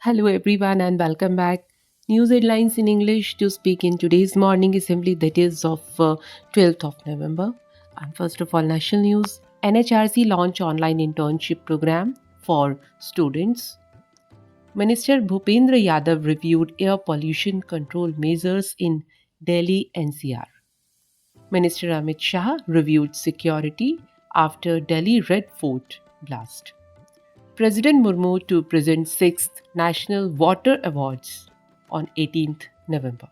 Hello, everyone, and welcome back. News headlines in English to speak in today's morning assembly, that is of 12th of November. And first of all, national news. NHRC launch online internship program for students. Minister Bhupendra Yadav reviewed air pollution control measures in Delhi NCR. Minister Amit Shah reviewed security after Delhi Red Fort blast. President Murmu to present 6th National Water Awards on 18th November.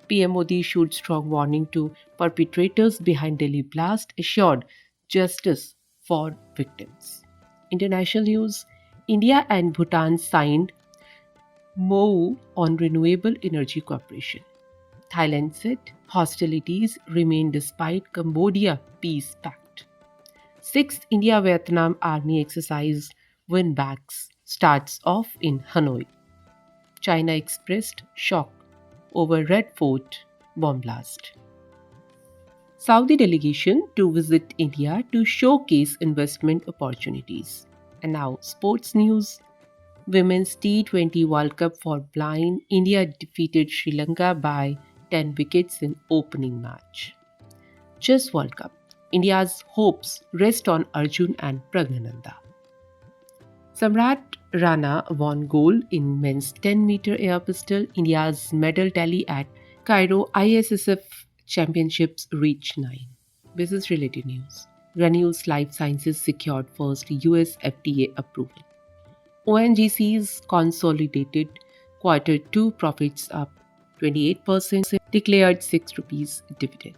PM Modi issued strong warning to perpetrators behind Delhi blast, assured justice for victims. International news. India and Bhutan signed MoU on renewable energy cooperation. Thailand said hostilities remain despite Cambodia peace pact. 6th India-Vietnam Army exercise Winbacks starts off in Hanoi. China expressed shock over Red Fort bomb blast. Saudi delegation to visit India to showcase investment opportunities. And now, sports news. Women's T20 World Cup for blind, India defeated Sri Lanka by 10 wickets in opening match. Chess World Cup. India's hopes rest on Arjun and Pragnananda. Samrat Rana won gold in men's 10-meter air pistol. India's medal tally at Cairo ISSF Championships reached 9. Business related news. Granules Life Sciences secured first US FDA approval. ONGC's consolidated quarter 2 profits up 28%, declared 6 rupees dividend.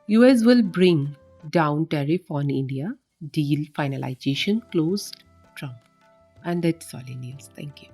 US will bring down tariff on India. Deal finalization closed. Trump. And that's all in news. Thank you.